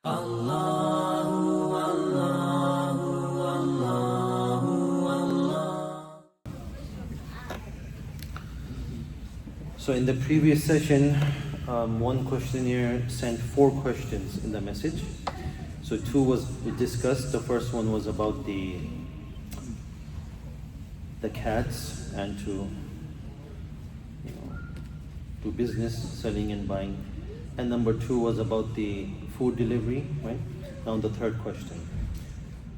So in the previous session, one questionnaire sent 4 questions in the message. So 2 was discussed. The first one was about the cats and to do business, selling and buying. And number 2 was about the food delivery, right? Now the third question.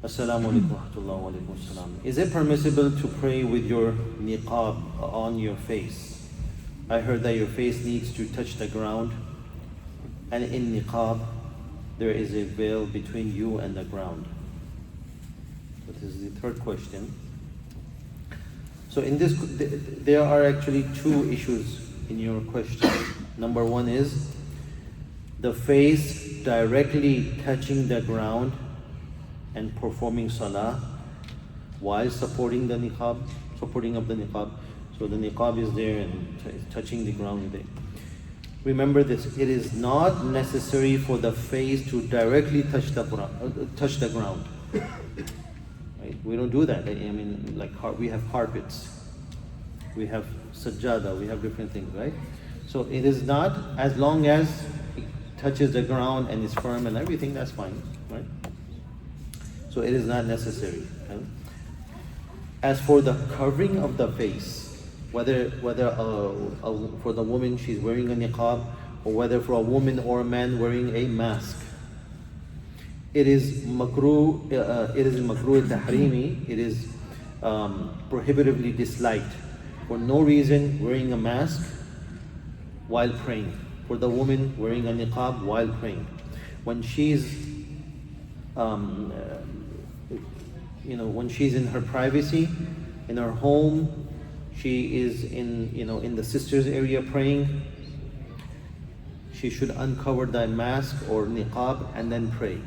Assalamu alaikum wa rahmatullahi wa alaikum assalam. Is it permissible to pray with your niqab on your face? I heard that your face needs to touch the ground, and in niqab there is a veil between you and the ground. So this is the third question. So in this, there are actually 2 issues in your question. Number 1 is the face directly touching the ground and performing salah while supporting the niqab, supporting up the niqab. So the niqab is there and touching the ground with it. Remember this, it is not necessary for the face to directly touch the ground. Right? We don't do that. I mean, like we have carpets, we have sajjada, we have different things, right? So it is not, as long as it touches the ground and is firm and everything, that's fine, right? So it is not necessary. Okay? As for the covering of the face, whether for the woman she's wearing a niqab, or whether for a woman or a man wearing a mask, it is makruh. It is makruh tahrimi. It is prohibitively disliked. For no reason, wearing a mask while praying. For the woman wearing a niqab while praying, when she's when she's in her privacy, in her home, she is in the sisters area praying, she should uncover the mask or niqab and then pray.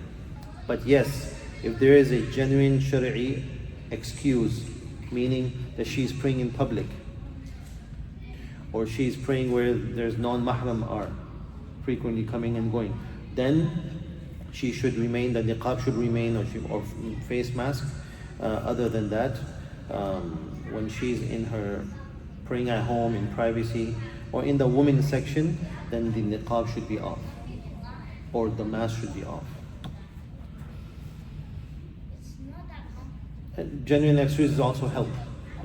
But yes, if there is a genuine shari'i excuse, meaning that she's praying in public, or she's praying where there's non-mahram are frequently coming and going, then she should remain, the niqab should remain, or face mask. Other than that, when she's in her praying at home in privacy or in the women's section, then the niqab should be off or the mask should be off. And genuine excuses also help.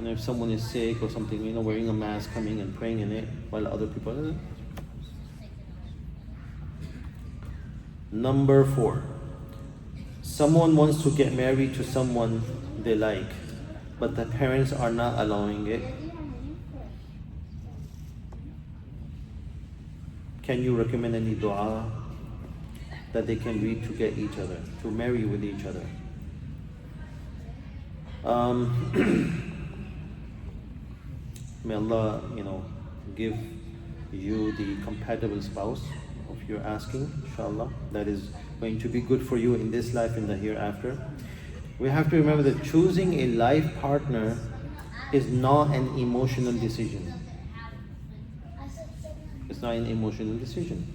If someone is sick or something, wearing a mask, coming and praying in it while other people are. Number 4. Someone wants to get married to someone they like, but the parents are not allowing it. Can you recommend any dua that they can read to get each other, to marry with each other? May Allah, give you the compatible spouse of your asking, inshallah. That is going to be good for you in this life and the hereafter. We have to remember that choosing a life partner is not an emotional decision. It's not an emotional decision.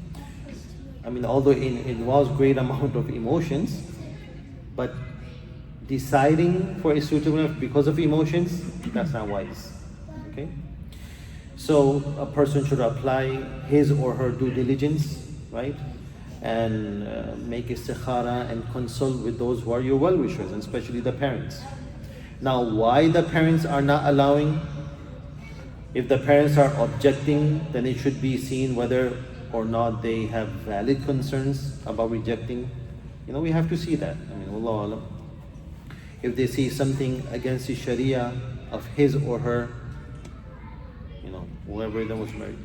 I mean, although it involves great amount of emotions, but deciding for a suitable life because of emotions, that's not wise. Okay? So a person should apply his or her due diligence, right? And make istikhara and consult with those who are your well-wishers, and especially the parents. Now, why the parents are not allowing? If the parents are objecting, then it should be seen whether or not they have valid concerns about rejecting. We have to see that. I mean, Wallahu alam. If they see something against the Sharia of his or her, whoever that was married.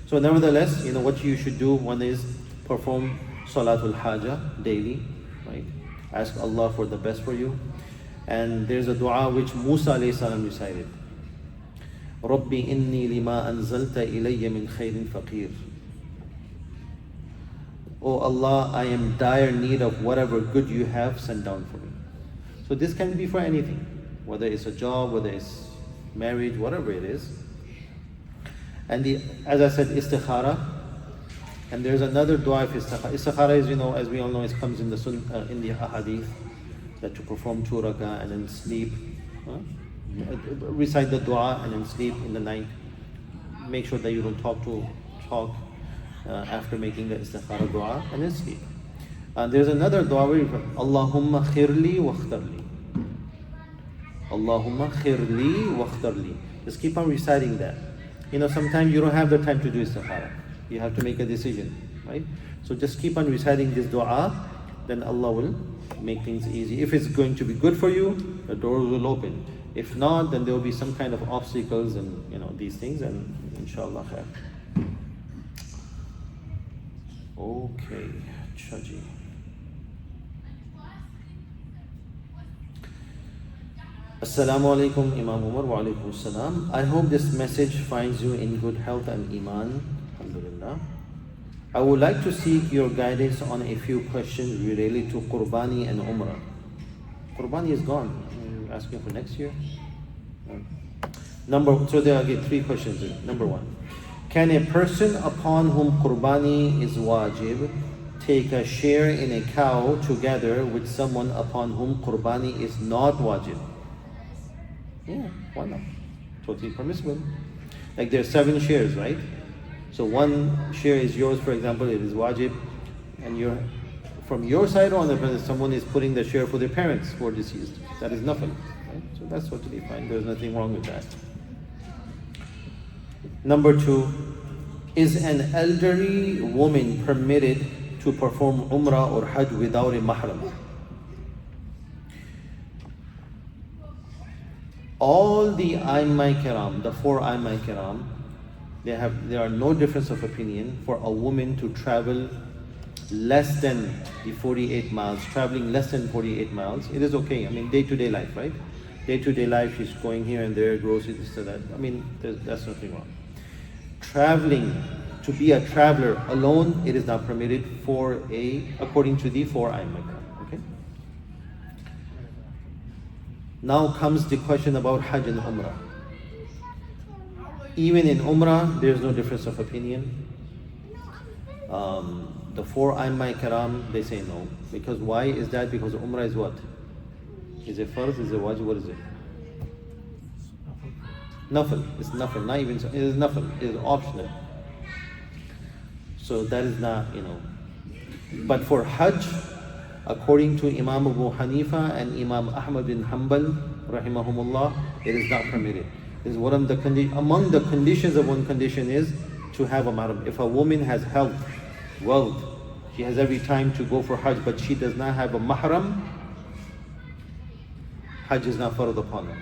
So nevertheless, what you should do, one is perform Salatul Haja daily, right? Ask Allah for the best for you. And there's a dua which Musa alayhi salam recited. Rabbi inni lima anzalta ilayya min khairin faqir. Oh Allah, I am dire need of whatever good you have sent down for me. So this can be for anything, whether it's a job, whether it's marriage, whatever it is. And as I said, istikhara And there's another dua of istikhara. Istikhara is, as we all know, it comes in the in the ahadith, that to perform 2 rakah and then sleep. Recite the dua and then sleep in the night. Make sure that you don't talk after making the istikhara dua, and then sleep. There's another dua where you put, Allahumma khirli wa khtarli. Allahumma khirli wa khtarli. Just keep on reciting that. Sometimes you don't have the time to do istikhara. You have to make a decision, right? So just keep on reciting this dua, then Allah will make things easy. If it's going to be good for you, the doors will open. If not, then there will be some kind of obstacles and these things, and inshallah khair. Okay, Chaji. Assalamu alaikum, Imam Umar. Wa alaikum assalam. I hope this message finds you in good health and iman. Alhamdulillah. I would like to seek your guidance on a few questions related to Qurbani and Umrah. Qurbani is gone. You're asking for next year? So there are again 3 questions here. Number 1. Can a person upon whom Qurbani is wajib take a share in a cow together with someone upon whom Qurbani is not wajib? Yeah, why not? Totally permissible. Like there's 7 shares, right? So 1 share is yours, for example, it is wajib, and from your side on, someone is putting the share for their parents who are deceased. That is nothing, right? So that's totally fine. There's nothing wrong with that. Number 2, is an elderly woman permitted to perform Umrah or Hajj without a mahram? All the Aimma Kiram, the 4 Aimma Kiram, there are no difference of opinion for a woman to travel less than the 48 miles, traveling less than 48 miles. It is okay. I mean, day-to-day life, right? Day-to-day life, she's going here and there, groceries, this and that. I mean, that's nothing wrong. Traveling, to be a traveler alone, it is not permitted according to the 4 Aimma Kiram. Okay? Now comes the question about Hajj and Umrah. Even in Umrah, there is no difference of opinion. The 4 Aimma Kiram, they say no. Because why is that? Because Umrah is what? Is it farz? Is it wajib? What is it? Nafil. It's nafil. Not even so. It is nafil. It is optional. So that is not, But for Hajj, according to Imam Abu Hanifa and Imam Ahmad bin Hanbal, rahimahumullah, it is not permitted. Is one of the among the conditions of one condition is to have a mahram. If a woman has health, wealth, she has every time to go for Hajj, but she does not have a mahram, Hajj is not farad upon her.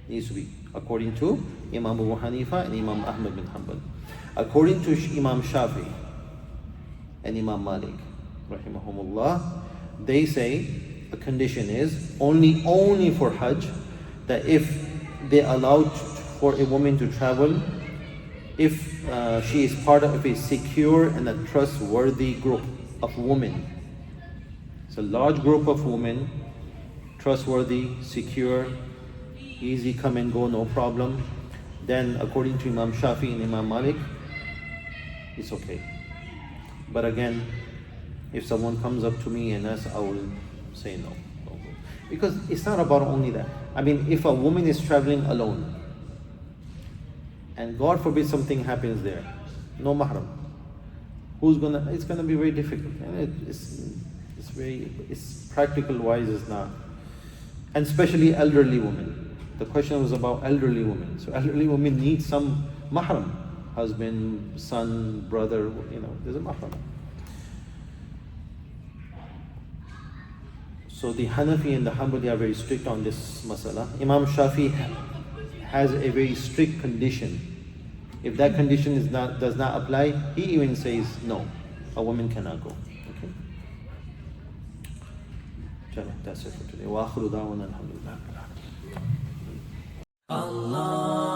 Needs to be according to Imam Abu Hanifa and Imam Ahmad bin Hanbal. According to Imam Shafi and Imam Malik, rahimahumullah, they say the condition is only for Hajj, that if they allowed for a woman to travel, if she is part of a secure and a trustworthy group of women. It's a large group of women, trustworthy, secure, easy come and go, no problem. Then according to Imam Shafi and Imam Malik, it's okay. But again, if someone comes up to me and asks, I will say no. Because it's not about only that. I mean, if a woman is traveling alone, and God forbid something happens there, no mahram, it's gonna be very difficult. And it's practical wise, it's not. And especially elderly women. The question was about elderly women. So elderly women need some mahram. Husband, son, brother, there's a mahram. So the Hanafi and the Hanbali are very strict on this masala. Imam Shafi has a very strict condition. If that condition does not apply, he even says no, a woman cannot go. Okay. Chalo, that's it for today. Wa akhiru da'wana alhamdulillah. Allah.